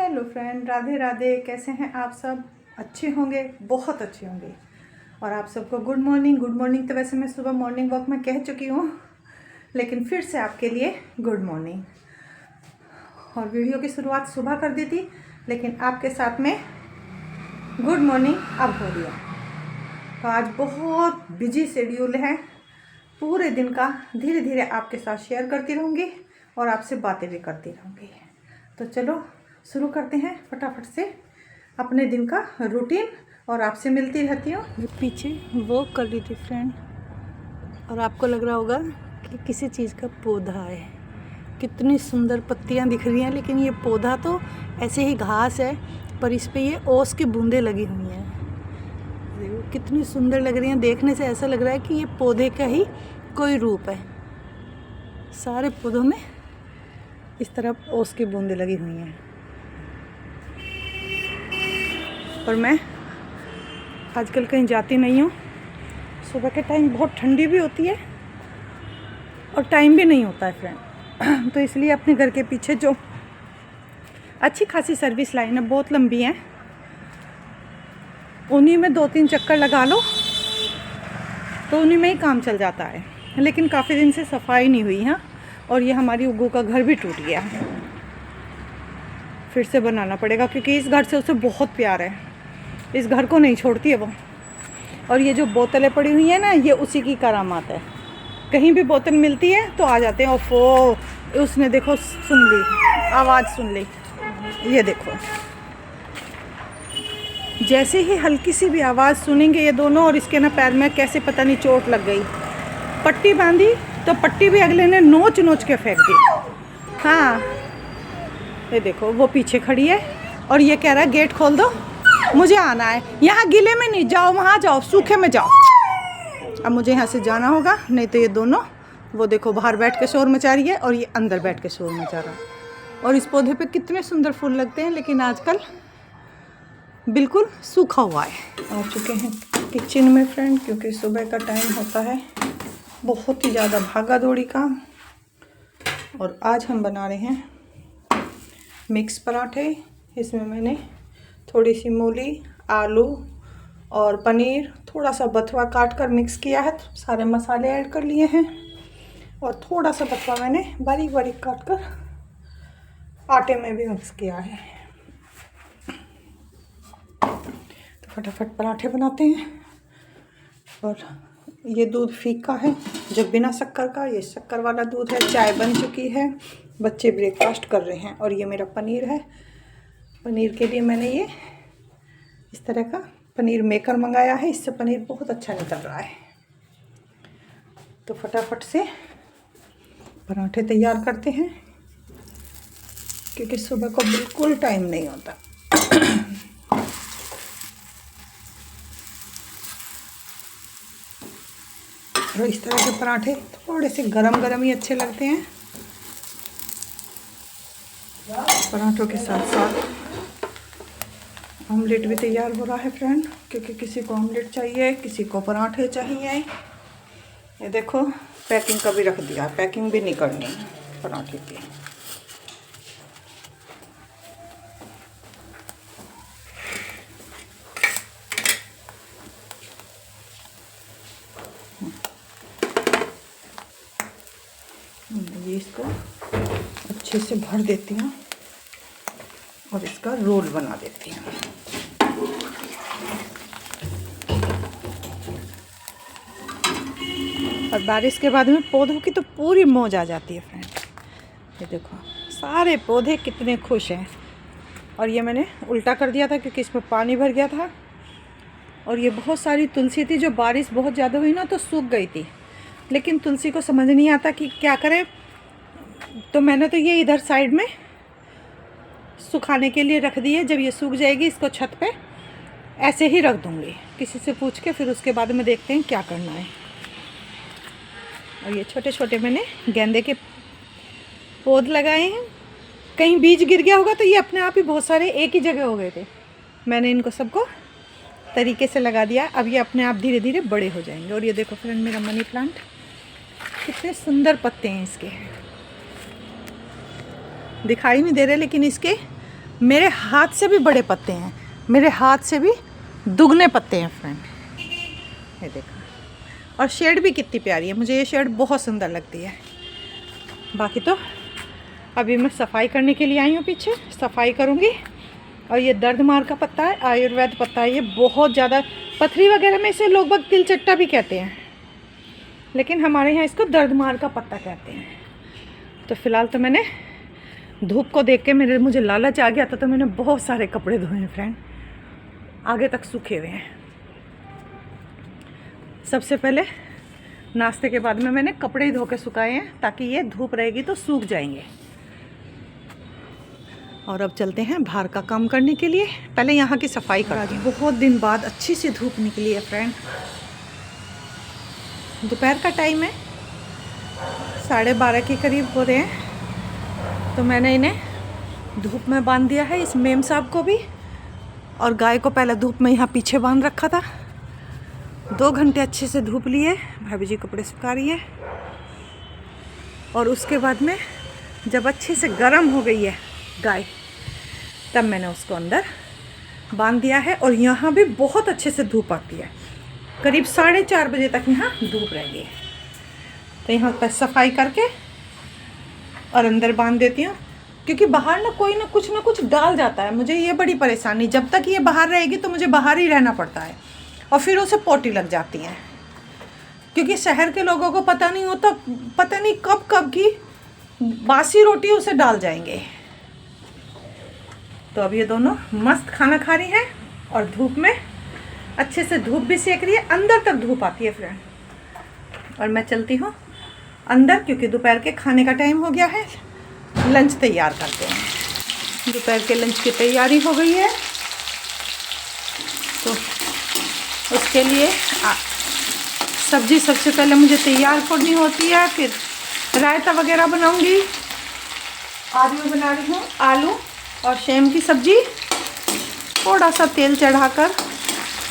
Hello friend, Radhe Radhe. कैसे हैं आप सब? अच्छे होंगे, बहुत अच्छे होंगे। और आप सबको गुड मॉर्निंग। गुड मॉर्निंग तो वैसे मैं सुबह मॉर्निंग वॉक में कह चुकी हूँ, लेकिन फिर से आपके लिए गुड मॉर्निंग। और वीडियो की शुरुआत सुबह कर दी थी, लेकिन आपके साथ में गुड मॉर्निंग अब हो रही है। तो आज बहुत बिजी शेड्यूल है, पूरे दिन का धीरे धीरे आपके साथ शेयर करती रहूँगी और आपसे बातें भी करती रहूँगी। तो चलो शुरू करते हैं फटाफट से अपने दिन का रूटीन, और आपसे मिलती रहती हूँ। पीछे वॉक कर रही थी फ्रेंड, और आपको लग रहा होगा कि किसी चीज़ का पौधा है। कितनी सुंदर पत्तियाँ दिख रही हैं, लेकिन ये पौधा तो ऐसे ही घास है, पर इस पे ये ओस की बूंदें लगी हुई हैं। देखो कितनी सुंदर लग रही हैं, देखने से ऐसा लग रहा है कि ये पौधे का ही कोई रूप है। सारे पौधों में इस तरह ओस की बूंदें लगी हुई हैं। और मैं आजकल कहीं जाती नहीं हूँ। सुबह के टाइम बहुत ठंडी भी होती है और टाइम भी नहीं होता है फ्रेंड। तो इसलिए अपने घर के पीछे जो अच्छी खासी सर्विस लाइन है, बहुत लंबी है, उन्हीं में 2-3 चक्कर लगा लो तो उन्हीं में ही काम चल जाता है। लेकिन काफ़ी दिन से सफाई नहीं हुई है, और ये हमारी उग्गू का घर भी टूट गया। फिर से बनाना पड़ेगा, क्योंकि इस घर से उसे बहुत प्यार है, इस घर को नहीं छोड़ती है वो। और ये जो बोतलें पड़ी हुई हैं ना, ये उसी की करामात है। कहीं भी बोतल मिलती है तो आ जाते हैं। ओफो, उसने देखो सुन ली, आवाज़ सुन ली। ये देखो, जैसे ही हल्की सी भी आवाज़ सुनेंगे ये दोनों, और इसके ना पैर में कैसे पता नहीं चोट लग गई। पट्टी बांधी तो पट्टी भी अगले ने नोच नोच के फेंक दी। हाँ, ये देखो वो पीछे खड़ी है और ये कह रहा है गेट खोल दो, मुझे आना है। यहाँ गीले में नहीं जाओ, वहाँ जाओ, सूखे में जाओ। अब मुझे यहाँ से जाना होगा, नहीं तो ये दोनों, वो देखो बाहर बैठ के शोर मचा रही है और ये अंदर बैठ के शोर मचा रहा है। और इस पौधे पे कितने सुंदर फूल लगते हैं, लेकिन आजकल बिल्कुल सूखा हुआ है। आ चुके हैं किचन में फ्रेंड, क्योंकि सुबह का टाइम होता है बहुत ही ज़्यादा भागा दौड़ी का। और आज हम बना रहे हैं मिक्स पराठे। इसमें मैंने थोड़ी सी मूली, आलू और पनीर, थोड़ा सा बथुआ काट कर मिक्स किया है। सारे मसाले ऐड कर लिए हैं, और थोड़ा सा बथुआ मैंने बारीक बारीक काट कर आटे में भी मिक्स किया है। तो फटाफट पराठे बनाते हैं। और ये दूध फीका है जो बिना शक्कर का, ये शक्कर वाला दूध है। चाय बन चुकी है, बच्चे ब्रेकफास्ट कर रहे हैं। और ये मेरा पनीर है। पनीर के लिए मैंने ये इस तरह का पनीर मेकर मंगाया है, इससे पनीर बहुत अच्छा निकल रहा है। तो फटाफट से पराठे तैयार करते हैं, क्योंकि सुबह को बिल्कुल टाइम नहीं होता। और इस तरह के पराठे थोड़े से गरम गरम ही अच्छे लगते हैं। पराठों के साथ साथ ऑमलेट भी तैयार हो रहा है फ्रेंड, क्योंकि किसी को ऑमलेट चाहिए, किसी को पराठे चाहिए। ये देखो पैकिंग का भी रख दिया, पैकिंग भी नहीं करनी पराठे की। ये इसको अच्छे से भर देती हूँ और इसका रोल बना देती हूँ। और बारिश के बाद में पौधों की तो पूरी मौज आ जाती है फ्रेंड। ये देखो सारे पौधे कितने खुश हैं। और ये मैंने उल्टा कर दिया था, क्योंकि इसमें पानी भर गया था। और ये बहुत सारी तुलसी थी, जो बारिश बहुत ज़्यादा हुई ना तो सूख गई थी। लेकिन तुलसी को समझ नहीं आता कि क्या करें, तो मैंने तो ये इधर साइड में सुखाने के लिए रख दी है। जब ये सूख जाएगी, इसको छत पे ऐसे ही रख दूँगी, किसी से पूछ के। फिर उसके बाद में देखते हैं क्या करना है। और ये छोटे छोटे मैंने गेंदे के पौध लगाए हैं। कहीं बीज गिर गया होगा तो ये अपने आप ही बहुत सारे एक ही जगह हो गए थे। मैंने इनको सबको तरीके से लगा दिया। अब ये अपने आप धीरे धीरे बड़े हो जाएंगे। और ये देखो फ्रेंड, मेरा मनी प्लांट, कितने सुंदर पत्ते हैं इसके। दिखाई नहीं दे रहे, लेकिन इसके मेरे हाथ से भी बड़े पत्ते हैं, मेरे हाथ से भी दुगने पत्ते हैं फ्रेंड, ये देखो। और शेड भी कितनी प्यारी है, मुझे ये शेड बहुत सुंदर लगती है। बाकी तो अभी मैं सफाई करने के लिए आई हूँ, पीछे सफाई करूँगी। और ये दर्द मार का पत्ता है, आयुर्वेद पत्ता है, ये बहुत ज़्यादा पथरी वगैरह में इसे लोग बाग तिलचट्टा भी कहते हैं, लेकिन हमारे यहाँ इसको दर्द मार का पत्ता कहते हैं। तो फ़िलहाल तो मैंने धूप को देख के मुझे लालच आ गया था, तो मैंने बहुत सारे कपड़े धोए हैं फ्रेंड, आगे तक सूखे हुए हैं। सबसे पहले नाश्ते के बाद में मैंने कपड़े ही धो के सुखाए हैं, ताकि ये धूप रहेगी तो सूख जाएंगे। और अब चलते हैं बाहर का काम करने के लिए, पहले यहाँ की सफाई करा दी। बहुत दिन बाद अच्छी सी धूप निकली है फ्रेंड, दोपहर का टाइम है, 12:30 के करीब हो रहे हैं। तो मैंने इन्हें धूप में बांध दिया है, इस मेम साहब को भी, और गाय को पहले धूप में यहाँ पीछे बांध रखा था। 2 घंटे अच्छे से धूप लिए, भाभी जी कपड़े सुखा रही है। और उसके बाद में जब अच्छे से गर्म हो गई है गाय, तब मैंने उसको अंदर बांध दिया है। और यहाँ भी बहुत अच्छे से धूप आती है, करीब 4:30 बजे तक यहाँ धूप रहेगी। तो यहाँ पर सफाई करके और अंदर बांध देती हूँ, क्योंकि बाहर ना कोई ना कुछ डाल जाता है। मुझे ये बड़ी परेशानी, जब तक ये बाहर रहेगी तो मुझे बाहर ही रहना पड़ता है, और फिर उसे पोटी लग जाती हैं, क्योंकि शहर के लोगों को पता नहीं होता, पता नहीं कब की बासी रोटी उसे डाल जाएंगे। तो अब ये दोनों मस्त खाना खा रही हैं और धूप में अच्छे से धूप भी सेक रही है, अंदर तक धूप आती है फ्रेंड। और मैं चलती हूँ अंदर, क्योंकि दोपहर के खाने का टाइम हो गया है, लंच तैयार करते हैं। दोपहर के लंच की तैयारी हो गई है, तो उसके लिए सब्ज़ी सबसे पहले मुझे तैयार करनी होती है, फिर रायता वगैरह बनाऊंगी। आज मैं बना रही हूँ आलू और सेम की सब्ज़ी। थोड़ा सा तेल चढ़ाकर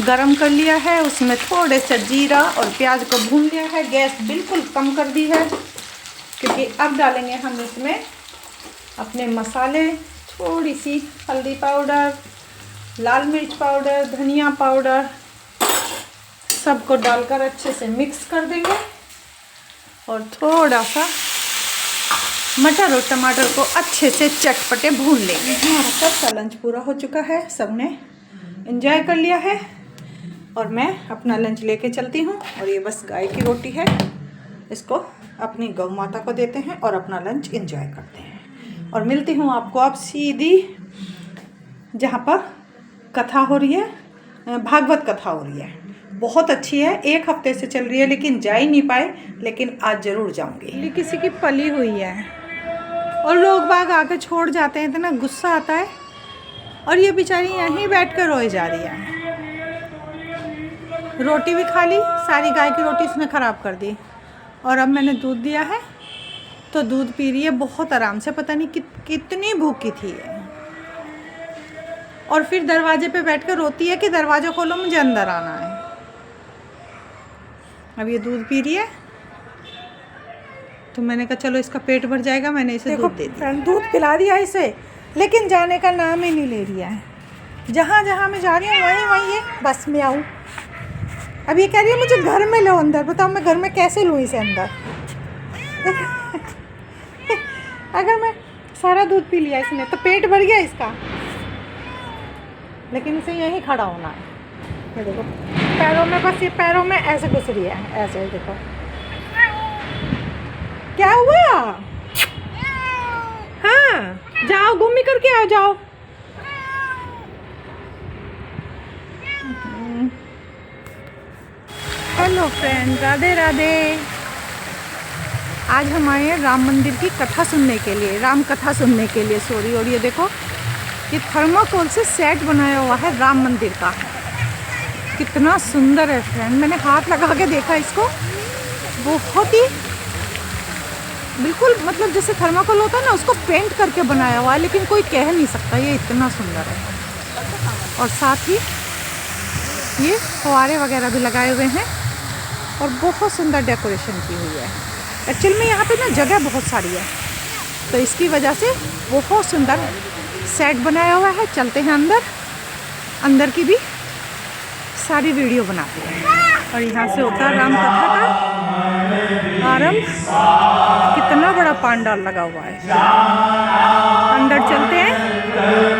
गरम कर लिया है, उसमें थोड़े से जीरा और प्याज को भून लिया है, गैस बिल्कुल कम कर दी है, क्योंकि अब डालेंगे हम इसमें अपने मसाले, थोड़ी सी हल्दी पाउडर, लाल मिर्च पाउडर, धनिया पाउडर, सबको डालकर अच्छे से मिक्स कर देंगे। और थोड़ा सा मटर और टमाटर को अच्छे से चटपटे भून लेंगे। हमारा सबका लंच पूरा हो चुका है, सबने एंजॉय कर लिया है, और मैं अपना लंच लेके चलती हूँ। और ये बस गाय की रोटी है, इसको अपनी गौ माता को देते हैं और अपना लंच एंजॉय करते हैं। और मिलती हूँ आपको आप सीधी जहाँ पर कथा हो रही है, भागवत कथा हो रही है, बहुत अच्छी है, 1 हफ्ते से चल रही है, लेकिन जा ही नहीं पाए, लेकिन आज ज़रूर जाऊँगी। किसी की पली हुई है और लोग बाग आके छोड़ जाते हैं, इतना गुस्सा आता है। और ये बेचारी यहीं बैठ कर रोए जा रही है। रोटी भी खा ली, सारी गाय की रोटी इसने ख़राब कर दी। और अब मैंने दूध दिया है तो दूध पी रही है बहुत आराम से, पता नहीं कितनी भूखी थी है। और फिर दरवाजे पे बैठ कर रोती है कि दरवाज़ा खोलो, मुझे अंदर आना है। अब ये दूध पी रही है, तो मैंने कहा चलो इसका पेट भर जाएगा, मैंने इसे दूध दे दिया। दूध पिला दिया इसे, लेकिन जाने का नाम ही नहीं ले रहा है। जहाँ जहाँ मैं जा रही हूँ वहीं ये बस में आऊँ। अब ये कह रही है मुझे घर में लो अंदर। बताओ मैं घर में कैसे लूँ इसे अंदर? अगर मैं सारा दूध पी लिया इसने तो पेट भर गया इसका, लेकिन इसे यहीं खड़ा होना है। ये देखो पैरों में, बस ये पैरों में ऐसे घुस रही है, ऐसे देखो। क्या हुआ? हाँ जाओ घूमी करके आओ, जाओ। Hello friend, Radhe Radhe. आज हम आए हैं राम मंदिर की कथा सुनने के लिए, राम कथा सुनने के लिए सॉरी। और ये देखो ये थर्माकोल से सेट बनाया हुआ है राम मंदिर का, कितना सुंदर है फ्रेंड। मैंने हाथ लगा के देखा इसको, बहुत ही बिल्कुल मतलब जैसे थर्माकोल होता है ना, उसको पेंट करके बनाया हुआ है, लेकिन कोई कह नहीं सकता ये इतना सुंदर है। और साथ ही ये फुहारे वगैरह भी लगाए हुए हैं और बहुत सुंदर डेकोरेशन की हुई है। एक्चुअल में यहाँ पे ना जगह बहुत सारी है, तो इसकी वजह से बहुत सुंदर सेट बनाया हुआ है। चलते हैं अंदर, अंदर की भी सारी वीडियो बनाते हैं। और यहाँ से होता है राम कथा का आरंभ। कितना बड़ा पांडाल लगा हुआ है। अंदर चलते हैं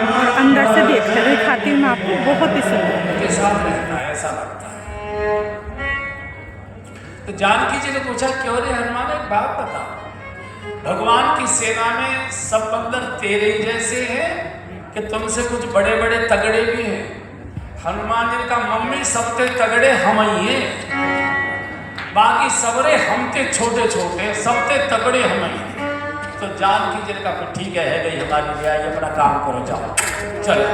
और अंदर से देखते हैं, दिखाती हूँ मैं आपको। बहुत ही सुंदर के साथ रहता है, ऐसा लगता है। तो जानकी जी ने पूछा, क्यों रे हनुमान, एक बात बता, भगवान की सेना में सब बंदर तेरे जैसे हैं कि तुमसे कुछ बड़े बड़े तगड़े भी हैं? हनुमान जी का मम्मी सबसे तगड़े हम ही हैं, बाकी सबरे हमते छोटे छोटे, सबसे तगड़े हम ही हैं। तो जानकी जी ने कहा ठीक है गई हमारी ले आई, अपना काम करो, जाओ चलो।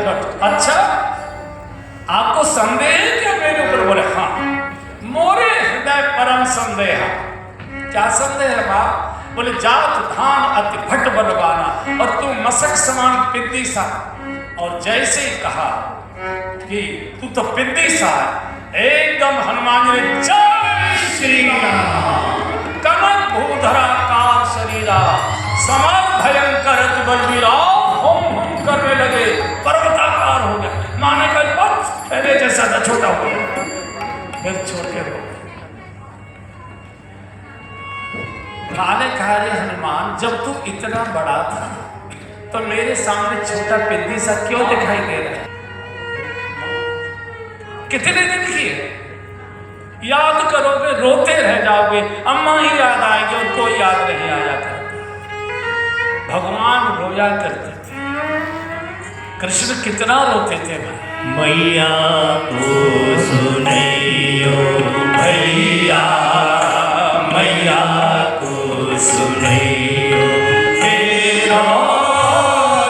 अच्छा आपको संदेह है क्या मेरे ऊपर? बोले हाँ, मोरे हृदय परम संदेह है। क्या संदेह है बाप? बोले जात धान अति भट बलवाना, और तू मसक समान पिद्दी सा। और जैसे ही कहा कि तू तो पिद्दी सा है, एकदम हनुमान जी ने जय श्री राम, कमल भूधरा कार शरीरा, समर भयंकर बलवीरा, होम होम करने लगे, पर्वताकार हो गया। माने का बस पहले जैसा था, छोटा हो गया, फिर छोटे हो गए। काले कहा, रे हनुमान, जब तू इतना बड़ा था तो मेरे सामने छोटा पिद्दी सा क्यों दिखाई दे रहा है? कितने दिन की है? याद करोगे रोते रह जाओगे, अम्मा ही याद आएगी और कोई याद नहीं आया करता। भगवान रोया करते थे। कृष्ण कितना रोते थे भाई। मैया को सुनैयो भैया, मैया को सुनैयो, तेरा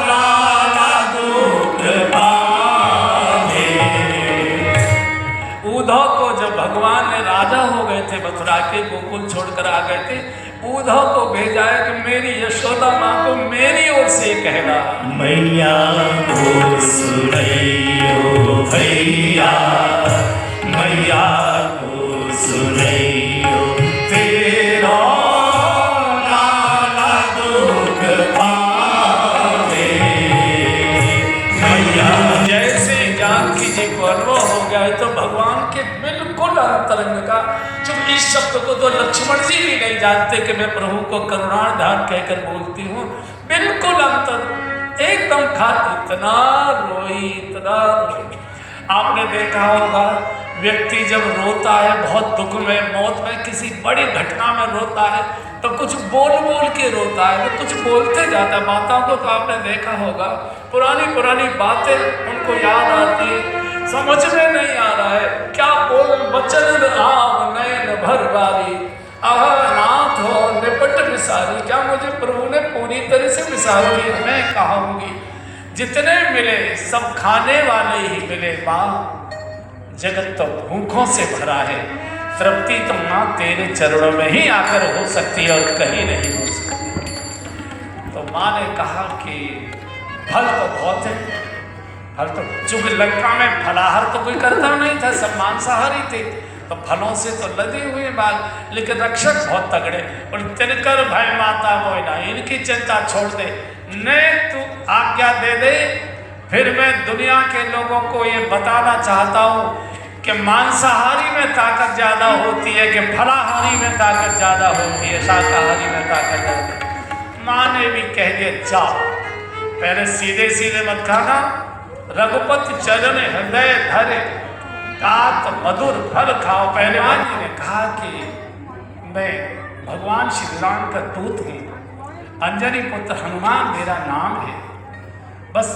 लाला दुख पावे। उद्धव को जब भगवान ने राजा हो गए थे, मथुरा के गोकुल छोड़कर आ गए थे, उद्धव को भेजा है कि मेरी यशोदा माँ को मेरी ओर से कहना, मैया को सुनैयो भैया, मैया को सुनैयो, तेरा लाला दुख पावे। मैया जैसे जानकी जी को अनुभव हो गया है तो भगवान के बिल्कुल अंतरंग का, जब इस शब्द को तो लक्ष्मण जी भी नहीं जानते कि मैं प्रभु को करुणाधार कहकर बोलती हूँ, बिल्कुल अंतर एकदम इतना रोई, इतना रोई। आपने देखा होगा व्यक्ति जब रोता है बहुत दुख में, मौत में, किसी बड़ी घटना में रोता है तो कुछ बोल बोल के रोता है, वो कुछ बोलते जाता है। माताओं को तो आपने देखा होगा, पुरानी पुरानी बातें उनको याद आती है, समझ में नहीं आ रहा है क्या बोल, बचन आव नयन भर बारी, आह नाथ हो निपट विसारी। क्या मुझे प्रभु ने पूरी तरह से विसार किया? मैं कहूँगी जितने मिले सब खाने वाले ही मिले माँ, जगत तो भूखों से भरा है, तृप्ति तो माँ तेरे चरणों में ही आकर हो सकती है और कहीं नहीं हो सकती। तो माँ ने कहा कि फल तो बहुत है, फल तो, चूंकि लंका में फलाहार तो कोई करता नहीं था, सब मांसाहारी थे, तो फलों से तो लदे हुए बाग, लेकिन रक्षक बहुत तगड़े, और तिनकर भय माता वो ना, इनकी चिंता छोड़ दे, ने तू आज्ञा दे दे, फिर मैं दुनिया के लोगों को ये बताना चाहता हूँ कि मांसाहारी में ताकत ज़्यादा होती है कि फलाहारी में ताकत ज़्यादा होती है, शाकाहारी में ताकत ज़्यादा। माँ ने भी कह दिया जाओ, पहले सीधे सीधे मत खाना, रघुपति चरण हृदय धरे, तात मधुर फल खाओ। पहले माँ जी ने कहा कि मैं भगवान श्री राम का दूत हूँ, अंजनी पुत्र हनुमान मेरा नाम है, बस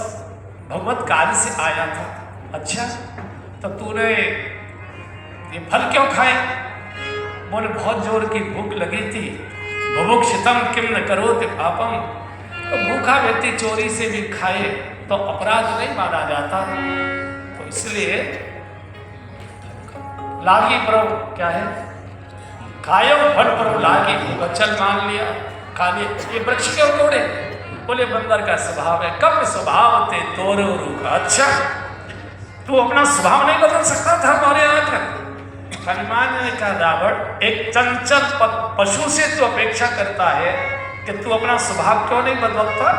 भगवत कार्य से आया था। अच्छा तो तूने ये फल क्यों खाए? बोले बहुत जोर की भूख लगी थी, बुभुक्षितम किम न करोति पापम, तो भूखा व्यक्ति चोरी से भी खाए तो अपराध नहीं माना जाता, तो इसलिए लागी प्रभु क्या है, खायो फल प्रभु लागी, वचन मान लिया, खा लिया। ये वृक्ष क्यों तोड़े? बोले बंदर का स्वभाव है, कब स्वभाव ते तोड़ो रूखा। अच्छा तू अपना स्वभाव नहीं बदल सकता था हमारे यहाँ का? हनुमान ने कहा रावण, एक चंचल पशु से तू अपेक्षा करता है कि तू अपना स्वभाव क्यों नहीं बदलता?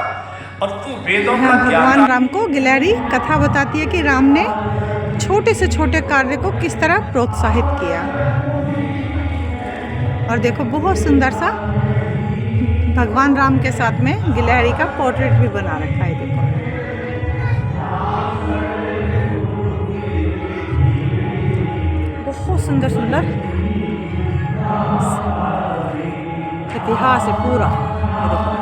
और तू वेदों यहाँ का ज्ञाता भगवान राम को गिलहरी कथा बताती है कि राम ने छोटे से छोटे कार्य को किस तरह प्रोत्साहित किया। और देखो बहुत सुंदर सा भगवान राम के साथ में गिलहरी का पोर्ट्रेट भी बना रखा है। देखो बहुत सुंदर सुंदर इतिहास है पूरा। ये देखो